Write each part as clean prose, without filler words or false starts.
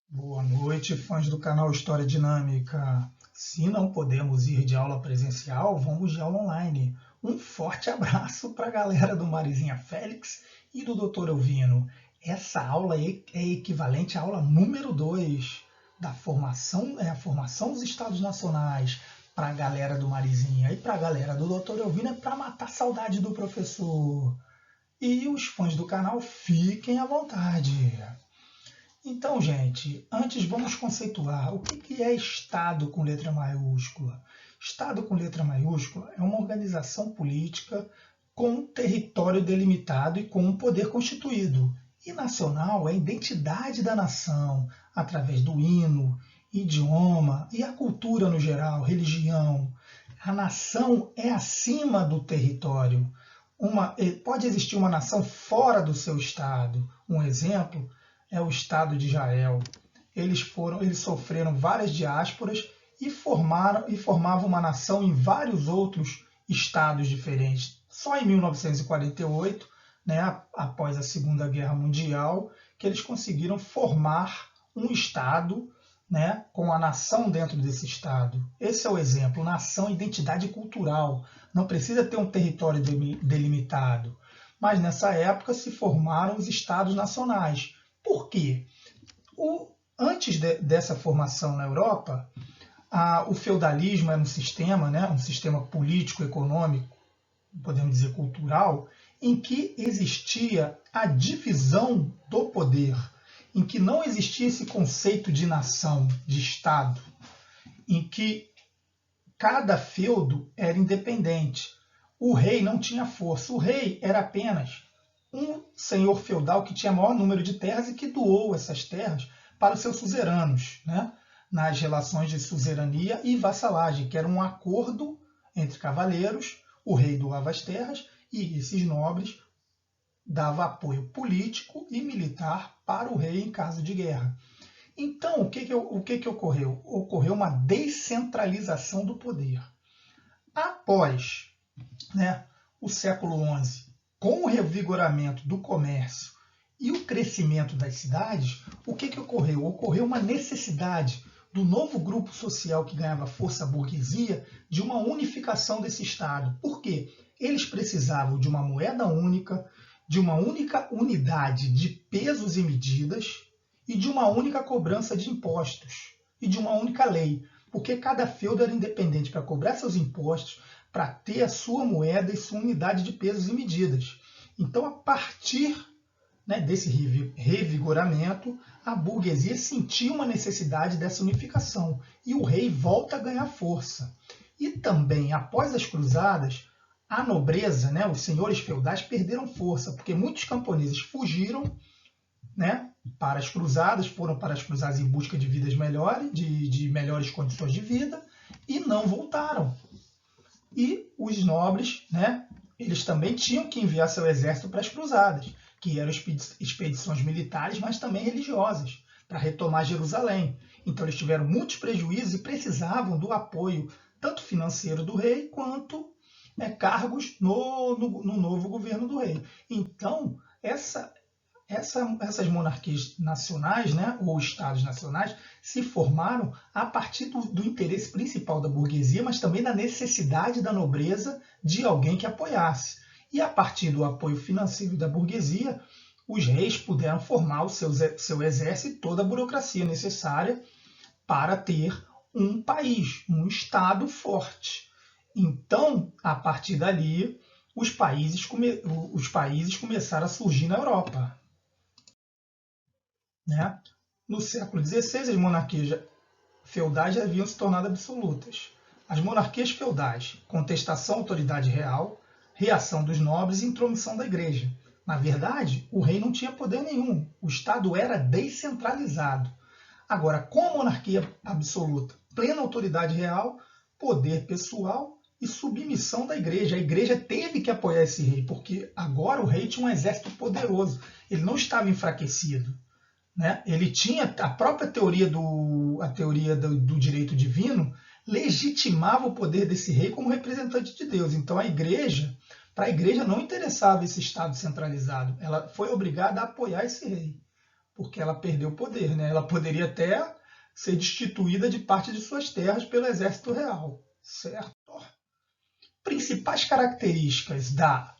Boa noite, fãs do canal História Dinâmica. Se não podemos ir de aula presencial, vamos de aula online. Um forte abraço para a galera do Marizinha Félix e do Dr. Elvino. Essa aula é equivalente à aula número 2 da formação, a formação dos Estados Nacionais para a galera do Marizinha e para a galera do Dr. Elvino é para matar saudade do professor. E os fãs do canal fiquem à vontade. Então, gente, antes vamos conceituar o que é Estado com letra maiúscula. Estado com letra maiúscula é uma organização política com um território delimitado e com um poder constituído. E nacional é a identidade da nação, através do hino, idioma e a cultura no geral, religião. A nação é acima do território. Pode existir uma nação fora do seu Estado. Um exemplo é o Estado de Israel. Eles sofreram várias diásporas e formavam uma nação em vários outros estados diferentes. Só em 1948, né, após a Segunda Guerra Mundial, que eles conseguiram formar um estado, né, com a nação dentro desse estado. Esse é o exemplo, nação, identidade cultural. Não precisa ter um território delimitado. Mas nessa época se formaram os estados nacionais. Por quê? Antes dessa formação na Europa, o feudalismo era um sistema, né, um sistema político, econômico, podemos dizer cultural, em que existia a divisão do poder, em que não existia esse conceito de nação, de Estado, em que cada feudo era independente. O rei não tinha força, o rei era apenas um senhor feudal que tinha maior número de terras e que doou essas terras para os seus suzeranos, né? Nas relações de suzerania e vassalagem, que era um acordo entre cavaleiros, o rei doava as terras e esses nobres davam apoio político e militar para o rei em caso de guerra. Então, o que ocorreu? Ocorreu uma descentralização do poder. Após, né, o século XI, com o revigoramento do comércio e o crescimento das cidades, o que ocorreu? Ocorreu uma necessidade do novo grupo social que ganhava força a burguesia de uma unificação desse Estado. Por quê? Eles precisavam de uma moeda única, de uma única unidade de pesos e medidas e de uma única cobrança de impostos e de uma única lei, porque cada feudo era independente para cobrar seus impostos, para ter a sua moeda e sua unidade de pesos e medidas. Então, a partir, né, desse revigoramento, a burguesia sentiu uma necessidade dessa unificação e o rei volta a ganhar força. E também, após as cruzadas, a nobreza, né, os senhores feudais perderam força, porque muitos camponeses fugiram, né, para as cruzadas, foram para as cruzadas em busca de vidas melhores, de melhores condições de vida, e não voltaram. E os nobres, né, eles também tinham que enviar seu exército para as cruzadas, que eram expedições militares, mas também religiosas, para retomar Jerusalém. Então eles tiveram muitos prejuízos e precisavam do apoio tanto financeiro do rei quanto cargos no novo governo do rei. Então, essas monarquias nacionais, né, ou estados nacionais, se formaram a partir do interesse principal da burguesia, mas também da necessidade da nobreza de alguém que apoiasse. E a partir do apoio financeiro da burguesia, os reis puderam formar seu exército e toda a burocracia necessária para ter um país, um Estado forte. Então, a partir dali, os países começaram a surgir na Europa. Né? No século XVI, as monarquias feudais já haviam se tornado absolutas. As monarquias feudais, contestação à autoridade real, reação dos nobres e intromissão da igreja. Na verdade, o rei não tinha poder nenhum, o Estado era descentralizado. Agora, com a monarquia absoluta, plena autoridade real, poder pessoal e submissão da igreja. A igreja teve que apoiar esse rei, porque agora o rei tinha um exército poderoso, ele não estava enfraquecido. Né? Ele tinha a própria teoria do direito divino, legitimava o poder desse rei como representante de Deus. Então para a igreja não interessava esse Estado centralizado. Ela foi obrigada a apoiar esse rei. porque ela perdeu o poder, né? Ela poderia até ser destituída de parte de suas terras pelo exército real, certo? Principais características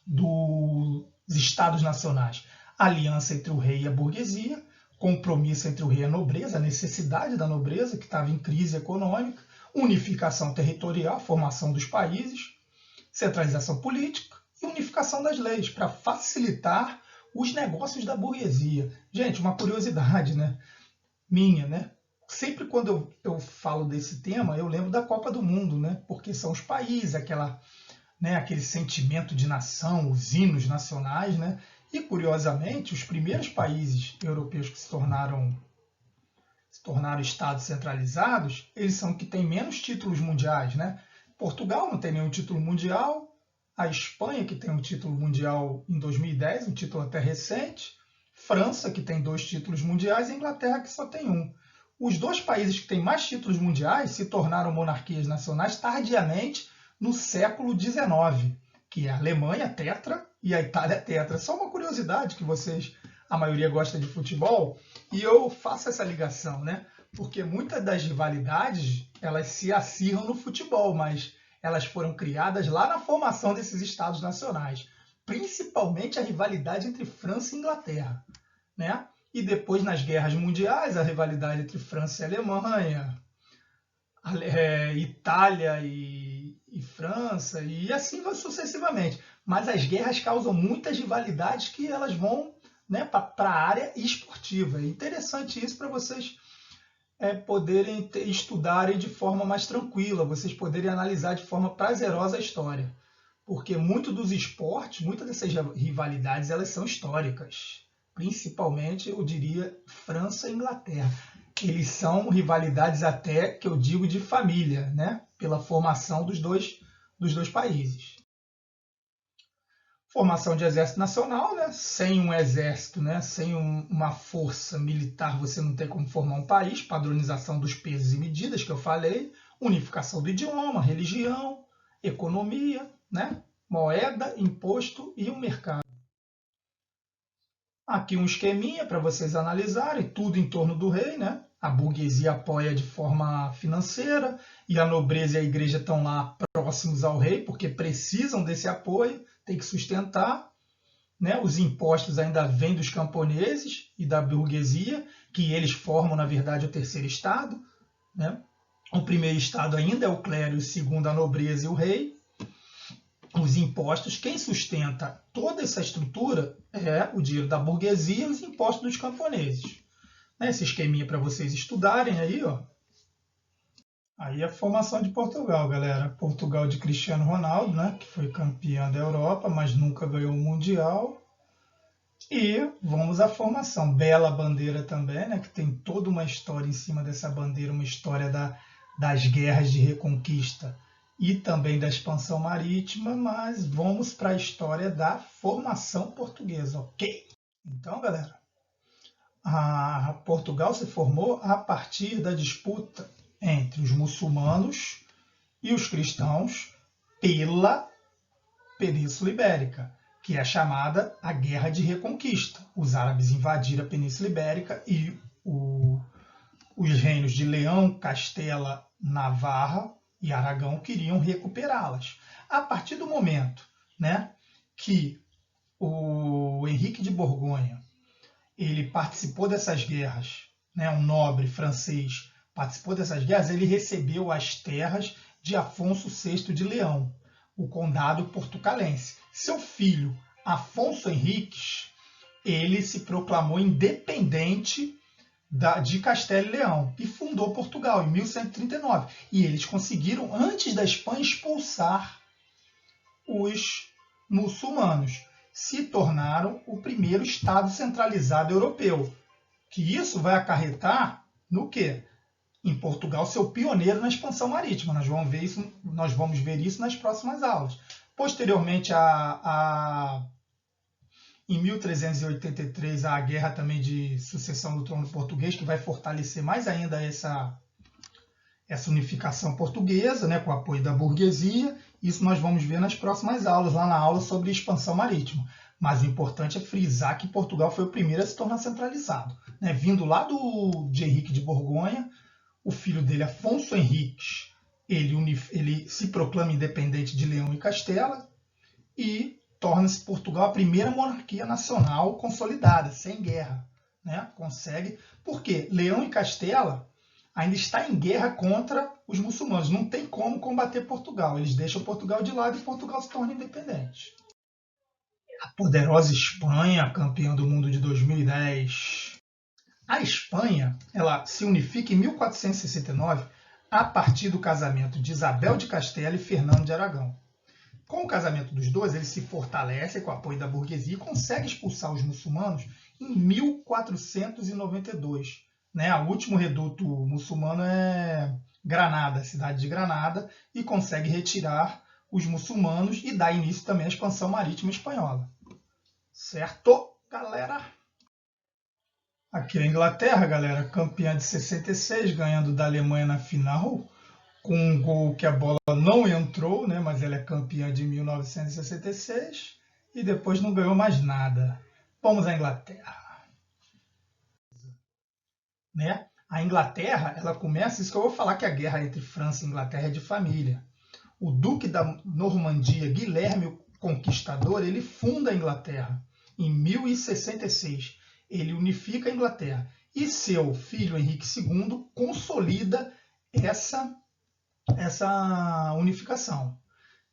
dos Estados nacionais: aliança entre o rei e a burguesia, compromisso entre o rei e a nobreza, a necessidade da nobreza, que estava em crise econômica, unificação territorial, formação dos países, centralização política e unificação das leis, para facilitar os negócios da burguesia. Gente, uma curiosidade, né? Minha, né? Sempre quando eu falo desse tema, eu lembro da Copa do Mundo, né? Porque são os países, aquele sentimento de nação, os hinos nacionais, né? E, curiosamente, os primeiros países europeus que se tornaram estados centralizados, eles são que têm menos títulos mundiais, né? Portugal não tem nenhum título mundial, a Espanha, que tem um título mundial em 2010, um título até recente, França, que tem 2 títulos mundiais, e a Inglaterra, que só tem um. Os 2 países que têm mais títulos mundiais se tornaram monarquias nacionais tardiamente no século XIX, que é a Alemanha, tetra, e a Itália, tetra. Só uma curiosidade que a maioria gosta de futebol, e eu faço essa ligação, né? Porque muitas das rivalidades, elas se acirram no futebol, mas elas foram criadas lá na formação desses estados nacionais, principalmente a rivalidade entre França e Inglaterra, né? E depois, nas guerras mundiais, a rivalidade entre França e Alemanha, Itália e França, e assim vai sucessivamente. Mas as guerras causam muitas rivalidades que elas vão, né, para a área esportiva. É interessante isso para vocês poderem estudarem de forma mais tranquila, vocês poderem analisar de forma prazerosa a história. Porque muito dos esportes, muitas dessas rivalidades, elas são históricas. Principalmente, eu diria, França e Inglaterra. Eles são rivalidades até, que eu digo, de família, né? Pela formação dos dois países. Formação de exército nacional, né? Sem um exército, né? Sem uma força militar, você não tem como formar um país. Padronização dos pesos e medidas, que eu falei. Unificação do idioma, religião, economia, né? Moeda, imposto e um mercado. Aqui um esqueminha para vocês analisarem, tudo em torno do rei, né? A burguesia apoia de forma financeira e a nobreza e a igreja estão lá próximos ao rei, porque precisam desse apoio, tem que sustentar, né? Os impostos ainda vêm dos camponeses e da burguesia, que eles formam, na verdade, o terceiro estado, né? O primeiro estado ainda é o clero, o segundo a nobreza e o rei. Os impostos, quem sustenta toda essa estrutura é o dinheiro da burguesia e os impostos dos camponeses. Esse esqueminha para vocês estudarem aí, ó. Aí a formação de Portugal, galera. Portugal de Cristiano Ronaldo, né, que foi campeão da Europa, mas nunca ganhou o Mundial. E vamos à formação. Bela bandeira também, né, que tem toda uma história em cima dessa bandeira, uma história das guerras de reconquista e também da expansão marítima, mas vamos para a história da formação portuguesa, ok? Então, galera, Portugal se formou a partir da disputa entre os muçulmanos e os cristãos pela Península Ibérica, que é chamada a Guerra de Reconquista. Os árabes invadiram a Península Ibérica e os reinos de Leão, Castela, Navarra e Aragão queriam recuperá-las. A partir do momento, né, que o Henrique de Borgonha ele participou dessas guerras, né, um nobre francês participou dessas guerras, ele recebeu as terras de Afonso VI de Leão, o condado portucalense. Seu filho, Afonso Henriques, ele se proclamou independente de Castela e Leão e fundou Portugal em 1139. E eles conseguiram, antes da Espanha, expulsar os muçulmanos. Se tornaram o primeiro Estado centralizado europeu. Que isso vai acarretar no quê? Em Portugal ser o pioneiro na expansão marítima. Nós vamos ver isso nas próximas aulas. Posteriormente, em 1383, a guerra também de sucessão do trono português, que vai fortalecer mais ainda essa unificação portuguesa, né, com o apoio da burguesia. Isso nós vamos ver nas próximas aulas, lá na aula sobre expansão marítima. Mas o importante é frisar que Portugal foi o primeiro a se tornar centralizado, né? Vindo lá de Henrique de Borgonha, o filho dele, Afonso Henriques, ele se proclama independente de Leão e Castela e torna-se Portugal a primeira monarquia nacional consolidada, sem guerra, né? Consegue, porque Leão e Castela ainda está em guerra contra os muçulmanos. Não tem como combater Portugal. Eles deixam Portugal de lado e Portugal se torna independente. A poderosa Espanha, campeã do mundo de 2010. A Espanha, ela se unifica em 1469 a partir do casamento de Isabel de Castela e Fernando de Aragão. Com o casamento dos dois, eles se fortalecem com o apoio da burguesia e conseguem expulsar os muçulmanos em 1492. Né? O último reduto muçulmano é Granada, a cidade de Granada, e consegue retirar os muçulmanos e dá início também à expansão marítima espanhola. Certo, galera? Aqui a Inglaterra, galera, campeã de 66, ganhando da Alemanha na final, com um gol que a bola não entrou, né, mas ela é campeã de 1966 e depois não ganhou mais nada. Vamos à Inglaterra. Né? A Inglaterra, ela começa, isso que eu vou falar, que a guerra entre França e Inglaterra é de família. O duque da Normandia, Guilherme o Conquistador, ele funda a Inglaterra em 1066. Ele unifica a Inglaterra. E seu filho Henrique II consolida essa unificação.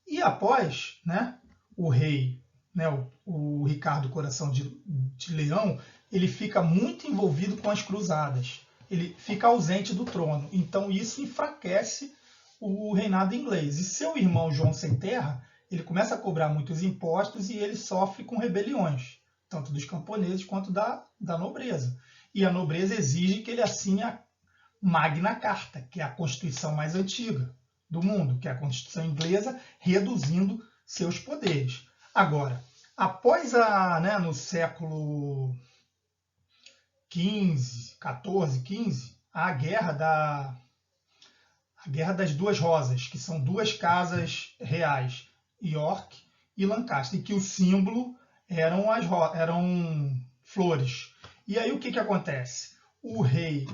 E após, né, o rei, né, o Ricardo Coração de Leão, ele fica muito envolvido com as cruzadas. Ele fica ausente do trono. Então isso enfraquece o reinado inglês. E seu irmão João Sem Terra, ele começa a cobrar muitos impostos e ele sofre com rebeliões, tanto dos camponeses quanto da nobreza. E a nobreza exige que ele assine a Magna Carta, que é a Constituição mais antiga do mundo, que é a Constituição inglesa, reduzindo seus poderes. Agora, após no século XV, a Guerra das Duas Rosas, que são duas casas reais, York e Lancaster, e que o símbolo eram flores. E aí o que acontece? O rei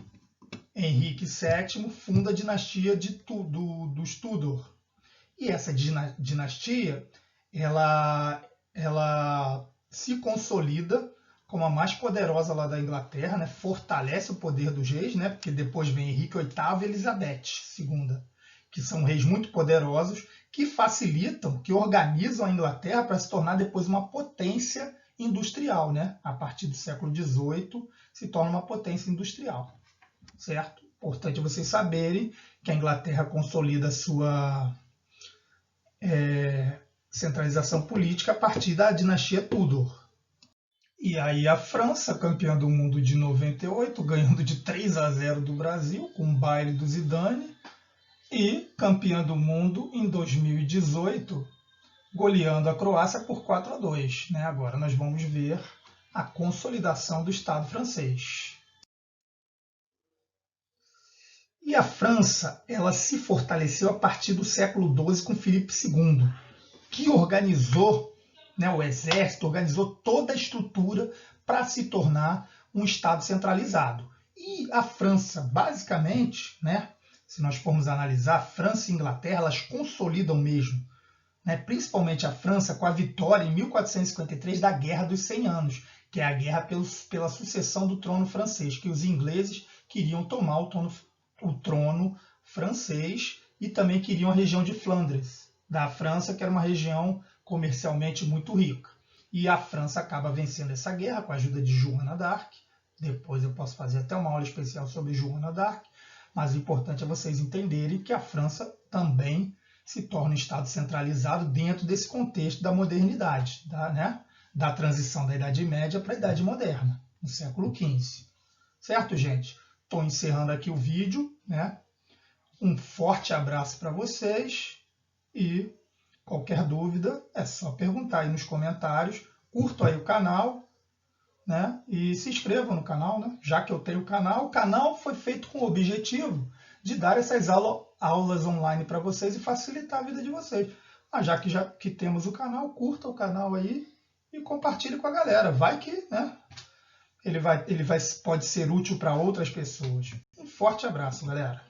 Henrique VII funda a dinastia dos Tudor. E essa dinastia ela se consolida como a mais poderosa lá da Inglaterra, né? Fortalece o poder dos reis, né? Porque depois vem Henrique VIII e Elizabeth II, que são reis muito poderosos, que facilitam, que organizam a Inglaterra para se tornar depois uma potência industrial. Né? A partir do século XVIII se torna uma potência industrial. Certo? Importante vocês saberem que a Inglaterra consolida a sua centralização política a partir da dinastia Tudor. E aí a França, campeã do mundo de 98, ganhando de 3-0 do Brasil, com o baile do Zidane, e campeã do mundo em 2018, goleando a Croácia por 4-2. Né? Agora nós vamos ver a consolidação do Estado francês. E a França, ela se fortaleceu a partir do século XII com Filipe II, que organizou, né, o exército, organizou toda a estrutura para se tornar um Estado centralizado. E a França, basicamente, né, se nós formos analisar, França e Inglaterra, elas consolidam mesmo, né, principalmente a França, com a vitória em 1453 da Guerra dos 100 Anos, que é a guerra pela sucessão do trono francês, que os ingleses queriam tomar o trono francês e também queriam a região de Flandres, da França, que era uma região comercialmente muito rica. E a França acaba vencendo essa guerra com a ajuda de Joana d'Arc. Depois eu posso fazer até uma aula especial sobre Joana d'Arc, mas o importante é vocês entenderem que a França também se torna um Estado centralizado dentro desse contexto da modernidade, da transição da Idade Média para a Idade Moderna, no século XV. Certo, gente? Estou encerrando aqui o vídeo. Né? Um forte abraço para vocês e qualquer dúvida é só perguntar aí nos comentários. Curtam aí o canal, né? E se inscrevam no canal, né? Já que eu tenho o canal foi feito com o objetivo de dar essas aulas online para vocês e facilitar a vida de vocês. Mas já que temos o canal, curta o canal aí e compartilhe com a galera. Vai que, né, pode ser útil para outras pessoas. Um forte abraço, galera.